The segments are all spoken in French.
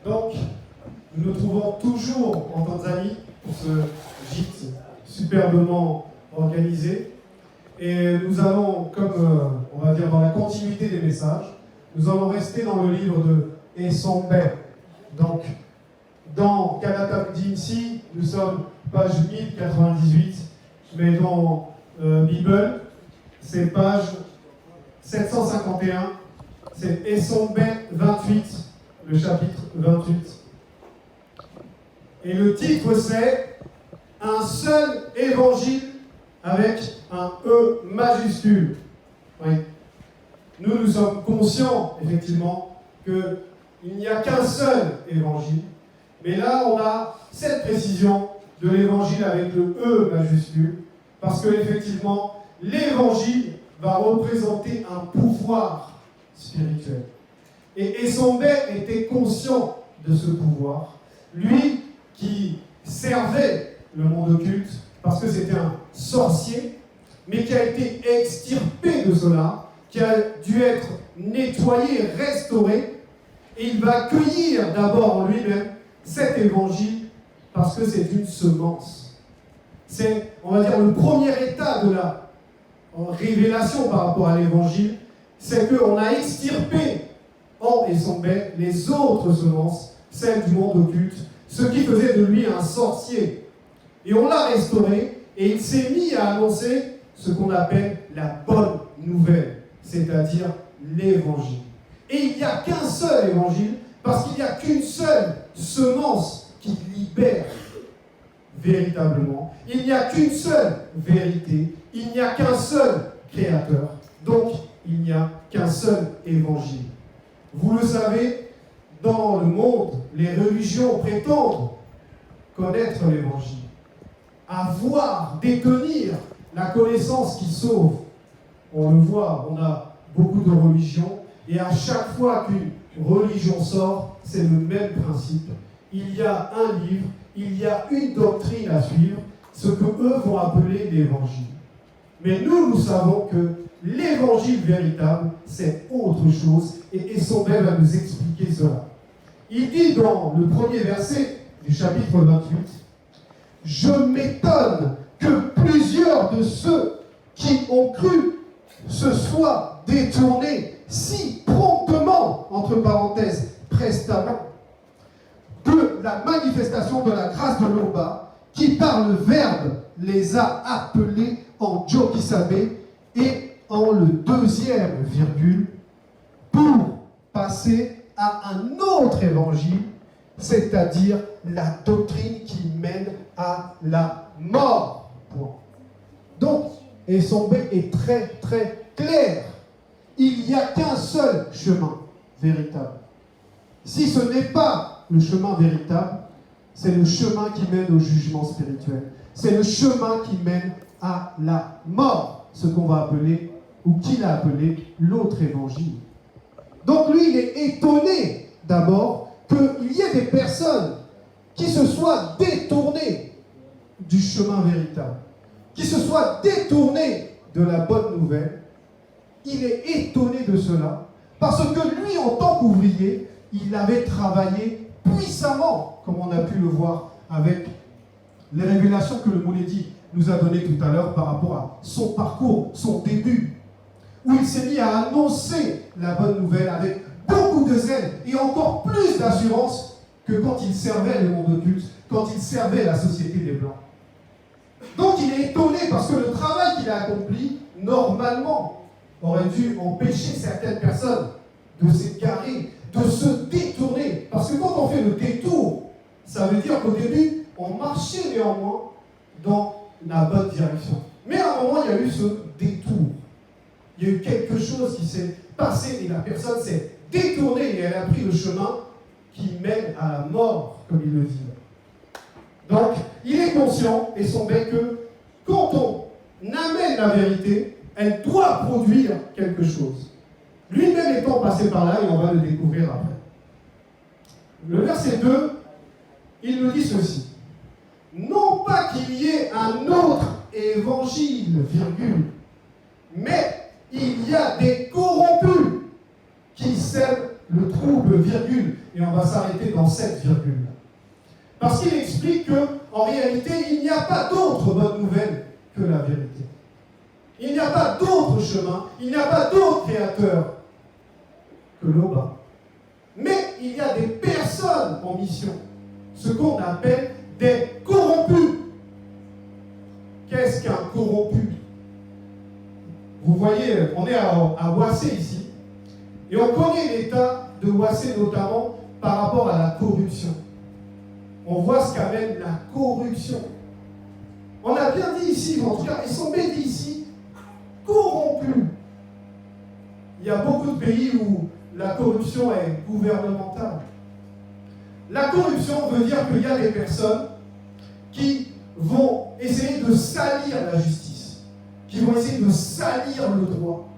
Donc, nous nous trouvons toujours en Tanzanie pour ce gîte superbement organisé. Et nous allons, comme on va dire dans la continuité des messages, nous allons rester dans le livre de Esombe. Donc, dans Kanata Dinsi, nous sommes page 1098, mais dans Bible, c'est page 751, c'est Esombe 28, le chapitre 28. Et le titre c'est Un seul évangile avec un E majuscule. Oui. Nous sommes conscients, effectivement, qu'il n'y a qu'un seul évangile. Mais là, on a cette précision de l'évangile avec le E majuscule, parce que, effectivement, l'évangile va représenter un pouvoir spirituel. Et Esombe était conscient de ce pouvoir. Lui qui servait le monde occulte, parce que c'était un sorcier, mais qui a été extirpé de cela, qui a dû être nettoyé, restauré, et il va accueillir d'abord en lui-même cet évangile, parce que c'est une semence. C'est, on va dire, le premier état de la révélation par rapport à l'évangile, c'est qu'on a extirpé en Esombe les autres semences, celles du monde occulte, ce qui faisait de lui un sorcier. Et on l'a restauré, et il s'est mis à annoncer ce qu'on appelle la bonne nouvelle, c'est-à-dire l'évangile. Et il n'y a qu'un seul évangile, parce qu'il n'y a qu'une seule semence qui libère véritablement. Il n'y a qu'une seule vérité, il n'y a qu'un seul créateur, donc il n'y a qu'un seul évangile. Vous le savez, dans le monde, les religions prétendent connaître l'évangile, avoir, détenir la connaissance qui sauve. On le voit, on a beaucoup de religions, et à chaque fois qu'une religion sort, c'est le même principe. Il y a un livre, il y a une doctrine à suivre, ce que eux vont appeler l'évangile. Mais nous savons que l'évangile véritable, c'est autre chose, et Esombe va nous expliquer cela. Il dit dans le premier verset du chapitre 28, « Je m'étonne que plusieurs de ceux qui ont cru se soient détournés si promptement, entre parenthèses, prestamment, de la manifestation de la grâce de l'Oba, qui par le Verbe les a appelés en Djokisabe et en le deuxième virgule, pour passer à un autre évangile, c'est-à-dire la doctrine qui mène à la mort. Point. Donc, Esombe est très très clair. Il n'y a qu'un seul chemin véritable. Si ce n'est pas le chemin véritable, c'est le chemin qui mène au jugement spirituel. C'est le chemin qui mène à la mort, ce qu'on va appeler, ou qu'il a appelé, l'autre évangile. Donc lui, il est étonné d'abord qu'il y ait des personnes qui se soient détournées du chemin véritable, qui se soient détournées de la bonne nouvelle. Il est étonné de cela, parce que lui, en tant qu'ouvrier, il avait travaillé puissamment, comme on a pu le voir avec les révélations que le Mouledi nous a données tout à l'heure par rapport à son parcours, son début, où il s'est mis à annoncer la bonne nouvelle avec beaucoup de zèle et encore plus d'assurance que quand il servait le monde occulte, quand il servait la société des Blancs. Donc il est étonné parce que le travail qu'il a accompli, normalement, aurait dû empêcher certaines personnes de s'égarer, de se détourner. Parce que quand on fait le détour, ça veut dire qu'au début, on marchait néanmoins dans la bonne direction. Mais à un moment, il y a eu ce détour. Il y a eu quelque chose qui s'est passé et la personne s'est détournée et elle a pris le chemin qui mène à la mort, comme il le dit. Donc, il est conscient, et son bec, que quand on amène la vérité, elle doit produire quelque chose. Lui-même étant passé par là, et on va le découvrir après. Le verset 2, il nous dit ceci. Non pas qu'il y ait un autre évangile, virgule, mais il y a des corrompus qui sèment le trouble, virgule, et on va s'arrêter dans cette virgule. Parce qu'il explique qu'en réalité, il n'y a pas d'autre bonne nouvelle que la vérité. Il n'y a pas d'autre chemin, il n'y a pas d'autre créateur que l'Oba. Mais il y a des personnes en mission, ce qu'on appelle des corrompus. Qu'est-ce qu'un corrompu? Vous voyez, on est à Ouassé ici, et on connaît l'état de Ouassé notamment par rapport à la corruption. On voit ce qu'amène la corruption. On a bien dit ici, en tout cas, ils sont bien dit ici, corrompus. Il y a beaucoup de pays où la corruption est gouvernementale. La corruption veut dire qu'il y a des personnes qui vont essayer de salir la justice, qui vont essayer de salir le droit.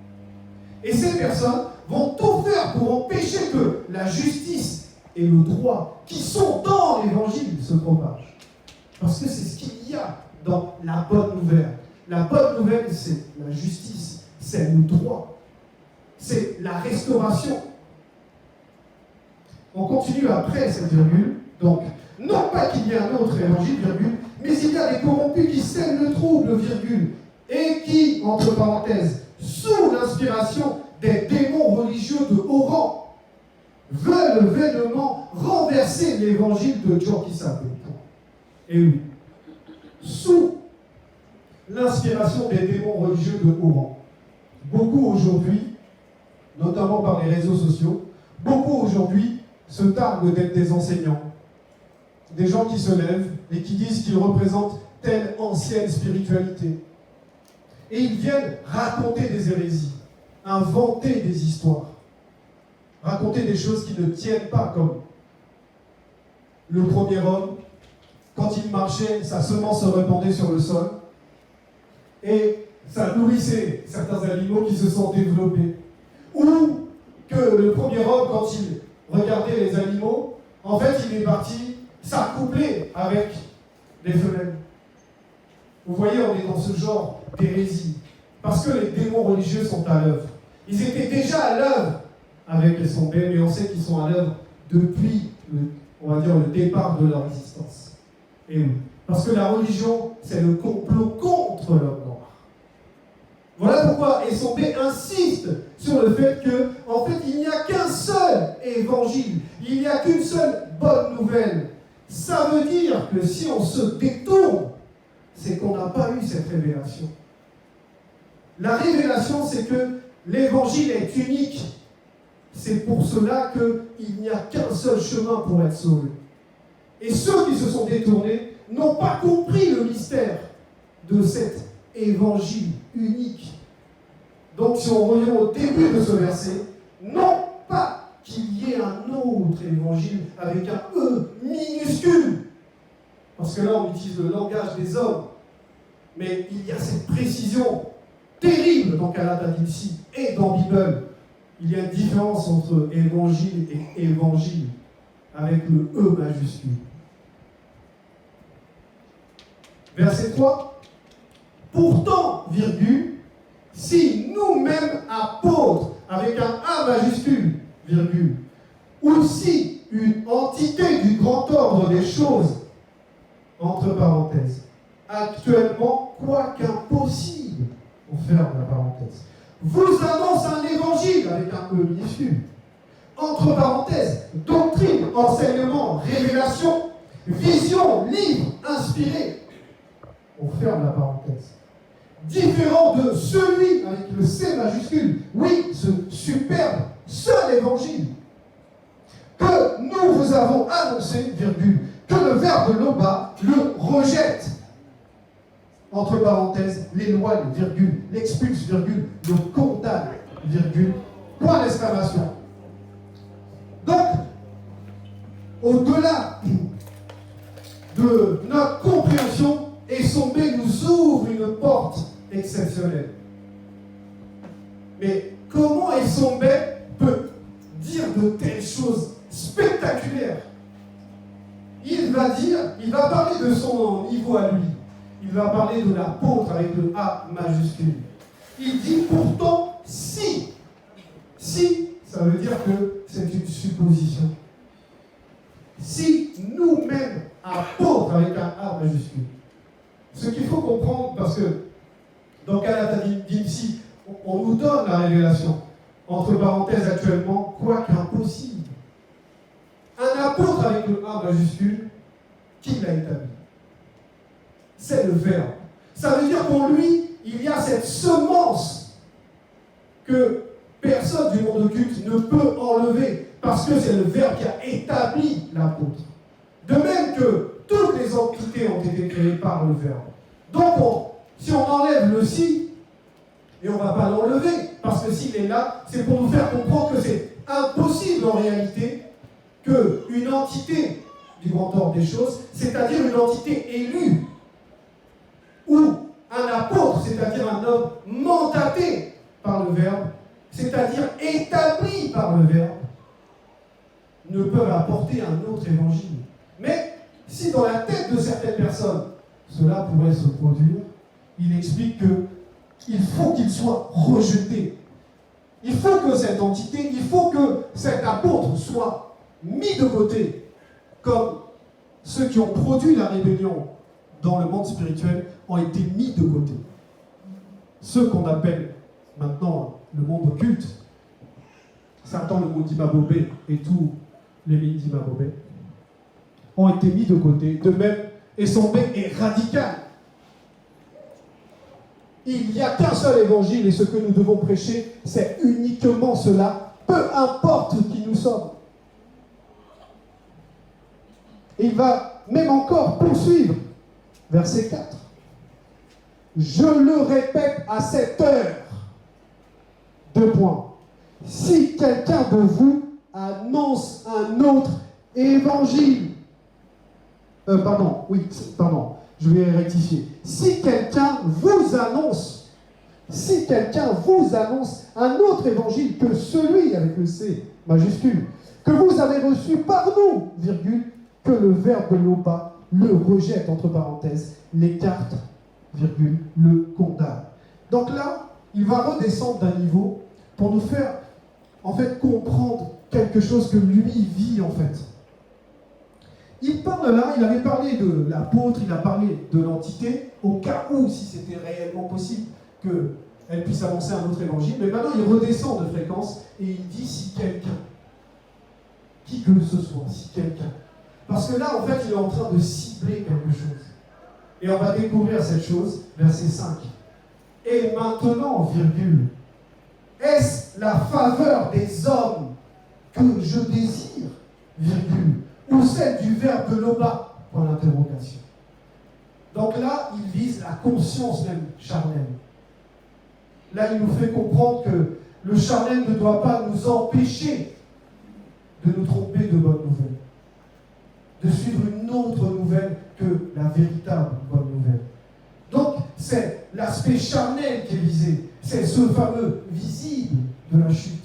Et ces personnes vont tout faire pour empêcher que la justice et le droit qui sont dans l'Évangile se propagent. Parce que c'est ce qu'il y a dans la bonne nouvelle. La bonne nouvelle, c'est la justice, c'est le droit, c'est la restauration. On continue après cette virgule. Donc, non pas qu'il y ait un autre évangile, virgule, mais il y a des corrompus qui sèment le trouble, virgule, et qui, entre parenthèses, sous l'inspiration des démons religieux de haut rang, veulent vainement renverser l'évangile de Djokisabé. Et oui, sous l'inspiration des démons religieux de haut rang. Beaucoup aujourd'hui, notamment par les réseaux sociaux, beaucoup aujourd'hui se targuent d'être des enseignants, des gens qui se lèvent et qui disent qu'ils représentent telle ancienne spiritualité. Et ils viennent raconter des hérésies, inventer des histoires, raconter des choses qui ne tiennent pas, comme le premier homme, quand il marchait, sa semence se répandait sur le sol et ça nourrissait certains animaux qui se sont développés. Ou que le premier homme, quand il regardait les animaux, en fait, il est parti s'accoupler avec les femelles. Vous voyez, on est dans ce genre d'hérésie. Parce que les démons religieux sont à l'œuvre. Ils étaient déjà à l'œuvre avec les sombés, mais on sait qu'ils sont à l'œuvre depuis, on va dire, le départ de leur existence. Et oui, parce que la religion, c'est le complot contre l'homme noir. Voilà pourquoi Essombé insiste sur le fait que, en fait, il n'y a qu'un seul évangile, il n'y a qu'une seule bonne nouvelle. Ça veut dire que si on se détourne, c'est qu'on n'a pas eu cette révélation. La révélation, c'est que l'évangile est unique. C'est pour cela qu'il n'y a qu'un seul chemin pour être sauvé. Et ceux qui se sont détournés n'ont pas compris le mystère de cet évangile unique. Donc, si on revient au début de ce verset, non pas qu'il y ait un autre évangile avec un E minuscule, parce que là, on utilise le langage des hommes, mais il y a cette précision terrible dans Kalatadinsi et dans Bible. Il y a une différence entre évangile et évangile, avec le E majuscule. Verset 3. Pourtant, virgule, si nous-mêmes apôtres, avec un A majuscule, virgule, ou si une entité du grand ordre des choses, entre parenthèses, actuellement, quoi qu'impossible, on ferme la parenthèse, vous annonce un évangile avec un E minuscule, entre parenthèses, doctrine, enseignement, révélation, vision, livre, inspiré, on ferme la parenthèse. Différent de celui avec le C majuscule, oui, ce superbe, seul évangile, que nous vous avons annoncé, virgule, que le verbe de l'Oba le rejette. Entre parenthèses, l'éloigne, virgule, l'expulse, virgule, le condamne, virgule, point d'exclamation. Donc, au-delà de notre compréhension, Essombé nous ouvre une porte exceptionnelle. Mais comment Essombé peut dire de telles choses spectaculaires? Il va parler de son niveau à lui. Il va parler de l'apôtre avec le A majuscule. Il dit pourtant si. Si, ça veut dire que c'est une supposition. Si nous-mêmes, apôtres avec un A majuscule, ce qu'il faut comprendre, parce que dans Canada d'INSI, on nous donne la révélation, entre parenthèses actuellement, quoi qu'impossible. Un apôtre avec le A majuscule, qui l'a établi? C'est le Verbe. Ça veut dire qu'en lui, il y a cette semence que personne du monde occulte ne peut enlever, parce que c'est le Verbe qui a établi l'apôtre. De même que toutes les entités ont été créées par le Verbe. Donc, si on enlève le si, et on ne va pas l'enlever, parce que s'il est là, c'est pour nous faire comprendre que c'est impossible en réalité qu'une entité du grand ordre des choses, c'est-à-dire une entité élue, ou un apôtre, c'est-à-dire un homme mandaté par le Verbe, c'est-à-dire établi par le Verbe, ne peuvent apporter un autre évangile. Mais si dans la tête de certaines personnes, cela pourrait se produire, il explique qu'il faut qu'il soit rejeté. Il faut que cette entité, il faut que cet apôtre soit mis de côté, comme ceux qui ont produit la rébellion dans le monde spirituel ont été mis de côté. Ceux qu'on appelle maintenant le monde occulte, Satan, le Mundimabobé et tous les Mindimabobé, ont été mis de côté. De même, et son B est radical. Il n'y a qu'un seul évangile et ce que nous devons prêcher, c'est uniquement cela, peu importe qui nous sommes. Et il va même encore poursuivre. Verset 4. Je le répète à cette heure. 2 points. Si quelqu'un de vous annonce un autre évangile, je vais rectifier. Si quelqu'un vous annonce un autre évangile que celui avec le C majuscule, que vous avez reçu par nous, virgule, que le Verbe de l'Opa le rejette, entre parenthèses, l'écarte, virgule, le condamne. Donc là, il va redescendre d'un niveau pour nous faire, en fait, comprendre quelque chose que lui vit, en fait. Il parle là, il avait parlé de l'apôtre, il a parlé de l'entité, au cas où, si c'était réellement possible, qu'elle puisse annoncer un autre évangile. Mais maintenant, il redescend de fréquence et il dit si quelqu'un, qui que ce soit, si quelqu'un. Parce que là, en fait, il est en train de cibler quelque chose. Et on va découvrir cette chose, verset 5. Et maintenant, virgule, est-ce la faveur des hommes que je désire, virgule, ou celle du Verbe de l'Oba, pour l'interrogation. Donc là, il vise la conscience même charnelle. Là, il nous fait comprendre que le charnel ne doit pas nous empêcher de nous tromper de bonnes nouvelles, de suivre une autre nouvelle que la véritable bonne nouvelle. Donc, c'est l'aspect charnel qui est visé, c'est ce fameux visible de la chute.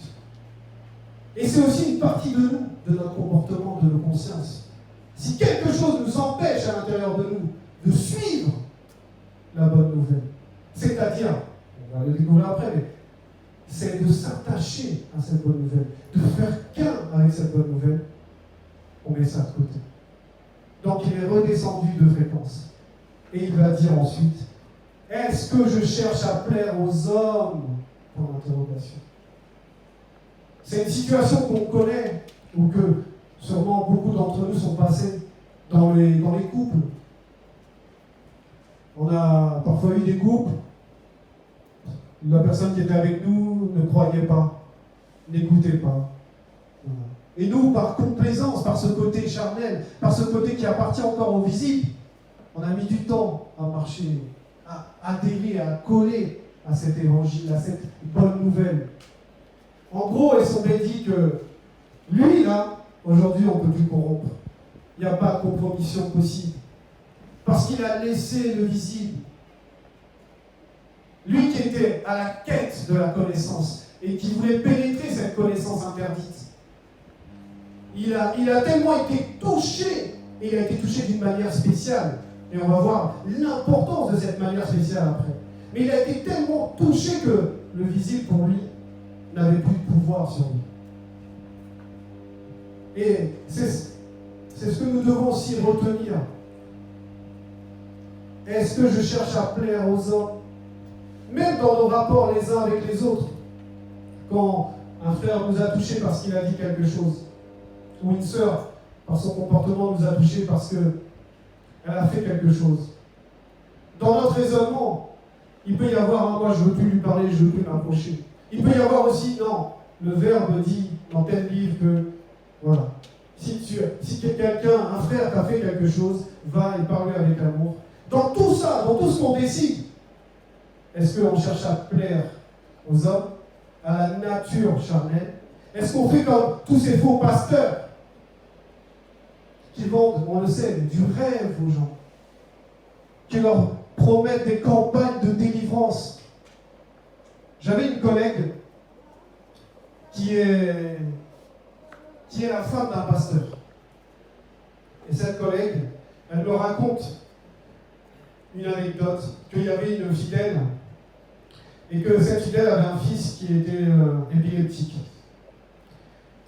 Et c'est aussi une partie de nous, de notre comportement, de nos consciences. Si quelque chose nous empêche à l'intérieur de nous de suivre la bonne nouvelle, c'est-à-dire, on va le découvrir après, mais c'est de s'attacher à cette bonne nouvelle, de faire qu'un avec cette bonne nouvelle, on met ça de côté. Donc il est redescendu de fréquence. Et il va dire ensuite, est-ce que je cherche à plaire aux hommes? Pour l'interrogation. C'est une situation qu'on connaît, ou que sûrement beaucoup d'entre nous sont passés dans les couples. On a parfois eu des couples, la personne qui était avec nous ne croyait pas, n'écoutait pas. Voilà. Et nous, par complaisance, par ce côté charnel, par ce côté qui appartient encore au visible, on a mis du temps à marcher, à adhérer, à coller à cet évangile, à cette bonne nouvelle. En gros, ils sont dit que lui, là, aujourd'hui, on ne peut plus corrompre. Il n'y a pas de compromission possible. Parce qu'il a laissé le visible. Lui qui était à la quête de la connaissance et qui voulait pénétrer cette connaissance interdite. Il a tellement été touché, et il a été touché d'une manière spéciale. Et on va voir l'importance de cette manière spéciale après. Mais il a été tellement touché que le visible pour lui n'avait plus de pouvoir sur lui. Et c'est ce que nous devons aussi retenir. Est-ce que je cherche à plaire aux hommes? Même dans nos rapports les uns avec les autres. Quand un frère nous a touchés parce qu'il a dit quelque chose, ou une sœur, par son comportement, nous a touchés parce qu'elle a fait quelque chose. Dans notre raisonnement, il peut y avoir, moi je ne veux plus lui parler, je ne veux plus m'approcher. Il peut y avoir aussi, non, le Verbe dit dans tel livre que, voilà, si quelqu'un, un frère t'a fait quelque chose, va et parle avec amour. Dans tout ça, dans tout ce qu'on décide, est-ce qu'on cherche à plaire aux hommes, à la nature charnelle? Est-ce qu'on fait comme tous ces faux pasteurs qui vendent, on le sait, du rêve aux gens, qui leur promettent des campagnes de délivrance? J'avais une collègue qui est la femme d'un pasteur. Et cette collègue, elle me raconte une anecdote, qu'il y avait une fidèle, et que cette fidèle avait un fils qui était épileptique.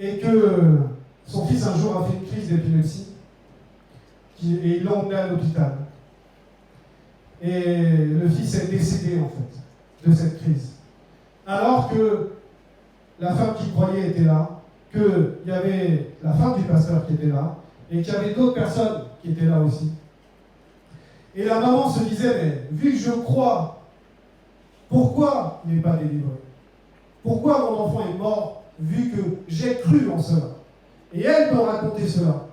Et que son fils un jour a fait une crise d'épilepsie, et il l'a emmené à l'hôpital. Et le fils est décédé en fait, de cette crise. Alors que la femme qui croyait était là, qu'il y avait la femme du pasteur qui était là, et qu'il y avait d'autres personnes qui étaient là aussi. Et la maman se disait, mais vu que je crois, pourquoi il n'est pas délivré? Pourquoi mon enfant est mort, vu que j'ai cru en cela? Et elle me racontait cela.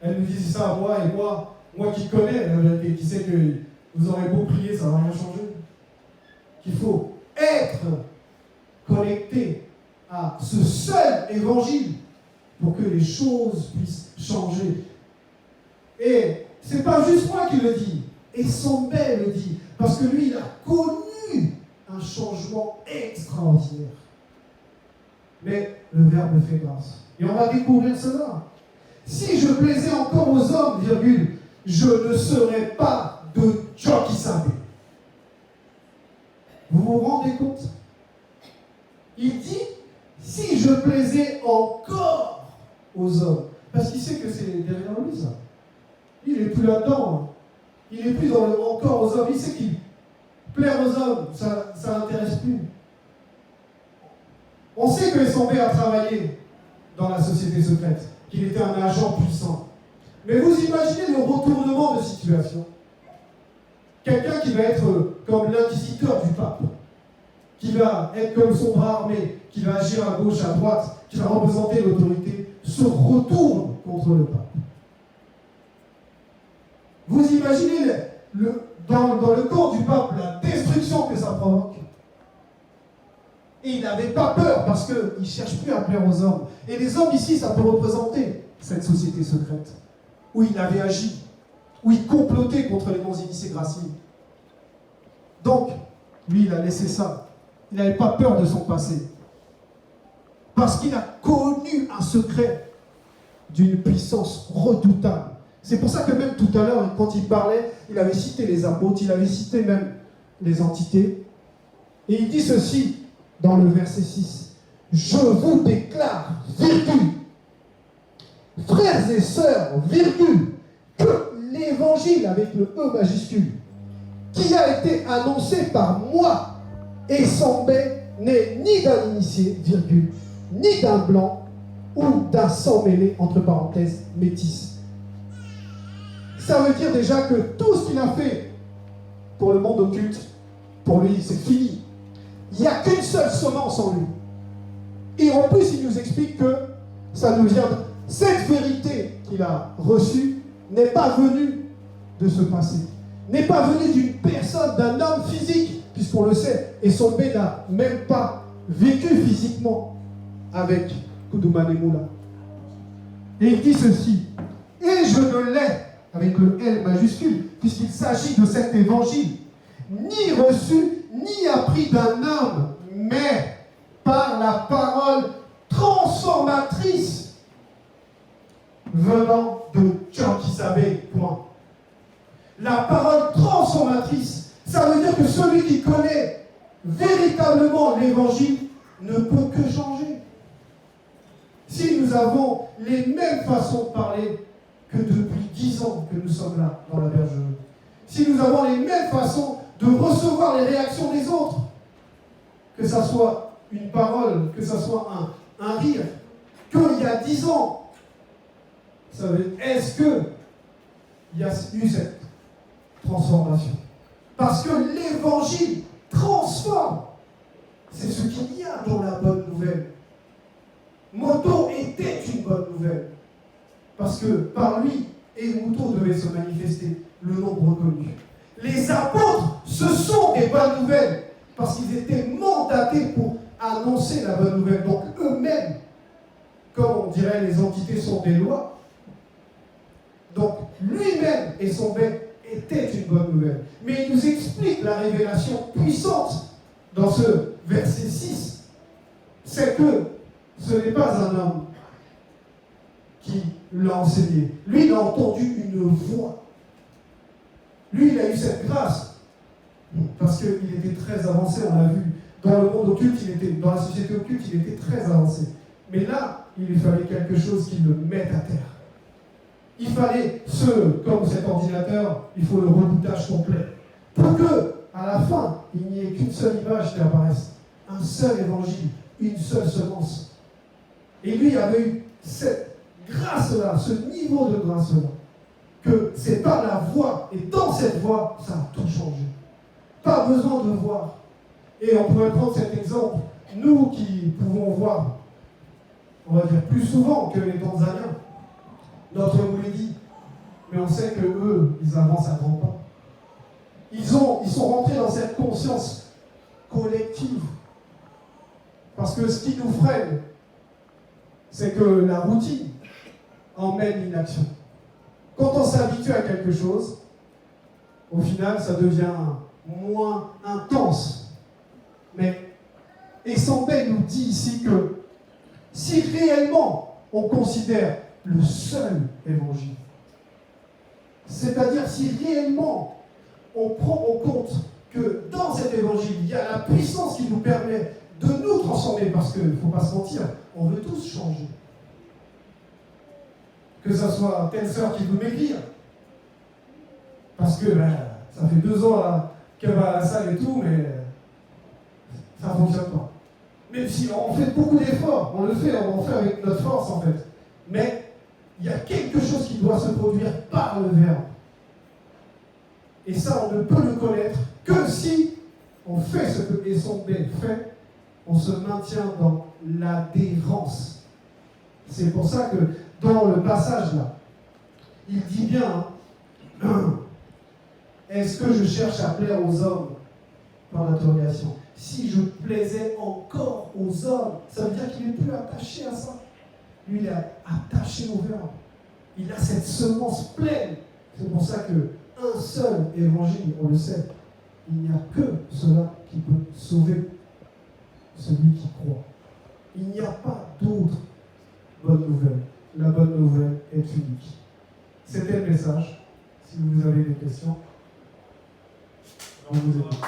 Elle me disait ça à moi, et moi qui connais la vérité, qui sais que vous aurez beau prier, ça ne va rien changer. Qu'il faut être connecté à ce seul évangile pour que les choses puissent changer. Et c'est pas juste moi qui le dis, et son père le dit, parce que lui, il a connu un changement extraordinaire. Mais le Verbe fait grâce. Et on va découvrir cela. Si je plaisais encore aux hommes, virgule, je ne serais pas de Tchokisabe. Vous vous rendez compte? Il dit, si je plaisais encore aux hommes, parce qu'il sait que c'est derrière lui ça. Il n'est plus là-dedans. Il n'est plus dans le encore aux hommes. Il sait qu'il plaire aux hommes, ça ne l'intéresse plus. On sait que Essombé a travaillé dans la société secrète, qu'il était un agent puissant. Mais vous imaginez le retournement de situation. Quelqu'un qui va être comme l'inquisiteur du pape, qui va être comme son bras armé, qui va agir à gauche, à droite, qui va représenter l'autorité, se retourne contre le pape. Vous imaginez dans le camp du pape la destruction que ça provoque. Et il n'avait pas peur parce qu'il ne cherche plus à plaire aux hommes. Et les hommes ici, ça peut représenter cette société secrète où il avait agi, où il complotait contre les non-initiés graciés. Donc, lui, il a laissé ça. Il n'avait pas peur de son passé. Parce qu'il a connu un secret d'une puissance redoutable. C'est pour ça que même tout à l'heure, quand il parlait, il avait cité les apôtres, il avait cité même les entités. Et il dit ceci dans le verset 6. Je vous déclare, virgule, frères et sœurs, virgule, que l'évangile avec le E majuscule, qui a été annoncé par moi, Essombé, n'est ni d'un initié, virgule, ni d'un blanc, ou d'un sang mêlé, entre parenthèses, métis. Ça veut dire déjà que tout ce qu'il a fait pour le monde occulte, pour lui, c'est fini. Il n'y a qu'une seule semence en lui. Et en plus, il nous explique que ça nous vient. Cette vérité qu'il a reçue n'est pas venue de ce passé. N'est pas venue d'une personne, d'un homme physique, puisqu'on le sait, et son père n'a même pas vécu physiquement avec Koudoumane Moula. Et il dit ceci. Et je ne l'ai, avec le L majuscule, puisqu'il s'agit de cet évangile, ni reçu, ni appris d'un homme, mais par la parole transformatrice venant de Tchokisabe. Point. La parole transformatrice, ça veut dire que celui qui connaît véritablement l'évangile ne peut que changer. S'il nous avons les mêmes façons de parler que depuis 10 ans que nous sommes là, dans la bergerie. Si nous avons les mêmes façons de recevoir les réactions des autres, que ça soit une parole, que ça soit un rire, qu'il y a 10 ans, est-ce qu'il y a eu cette transformation? Parce que l'évangile transforme. C'est ce qu'il y a dans la bonne nouvelle. Moto était une bonne nouvelle. Parce que par lui, et Mouton devait se manifester le nombre reconnu. Les apôtres, ce sont des bonnes nouvelles, parce qu'ils étaient mandatés pour annoncer la bonne nouvelle. Donc eux-mêmes, comme on dirait, les entités sont des lois. Donc lui-même et son bec étaient une bonne nouvelle. Mais il nous explique la révélation puissante dans ce verset 6. C'est que ce n'est pas un homme qui l'a enseigné. Lui, il a entendu une voix. Lui, il a eu cette grâce. Parce qu'il était très avancé, on l'a vu. Dans le monde occulte, dans la société occulte, il était très avancé. Mais là, il lui fallait quelque chose qui le mette à terre. Il fallait comme cet ordinateur, il faut le rebootage complet. Pour que, à la fin, il n'y ait qu'une seule image qui apparaisse. Un seul évangile, une seule semence. Et lui avait eu cette grâce-là, ce niveau de grâce-là, que c'est par la voix, et dans cette voix, ça a tout changé. Pas besoin de voir. Et on pourrait prendre cet exemple, nous qui pouvons voir, on va dire plus souvent que les Tanzaniens, notre Mouledi, mais on sait que eux, ils avancent à grands pas. Ils sont rentrés dans cette conscience collective. Parce que ce qui nous freine, c'est que la routine emmène l'inaction. Quand on s'habitue à quelque chose, au final, ça devient moins intense. Mais Essambé nous dit ici que si réellement on considère le seul évangile, c'est-à-dire si réellement on prend en compte que dans cet évangile, il y a la puissance qui nous permet de nous transformer, parce qu'il ne faut pas se mentir, on veut tous changer. Que ce soit telle sœur qui veut maigrir, parce que ça fait 2 ans qu'elle va à la salle et tout, mais ça ne fonctionne pas. Même si on fait beaucoup d'efforts, on en fait avec notre force en fait. Mais il y a quelque chose qui doit se produire par le Verbe. Et ça, on ne peut le connaître que si on fait ce que Essambé fait, on se maintient dans l'adhérence. C'est pour ça que dans le passage là, il dit bien, est-ce que je cherche à plaire aux hommes par l'interrogation? Si je plaisais encore aux hommes, ça veut dire qu'il n'est plus attaché à ça. Lui, il est attaché au Verbe. Il a cette semence pleine. C'est pour ça qu'un seul évangile, on le sait, il n'y a que cela qui peut sauver celui qui croit. Il n'y a pas d'autre bonne nouvelle. La bonne nouvelle est unique. C'était le message. Si vous avez des questions, on vous écoute.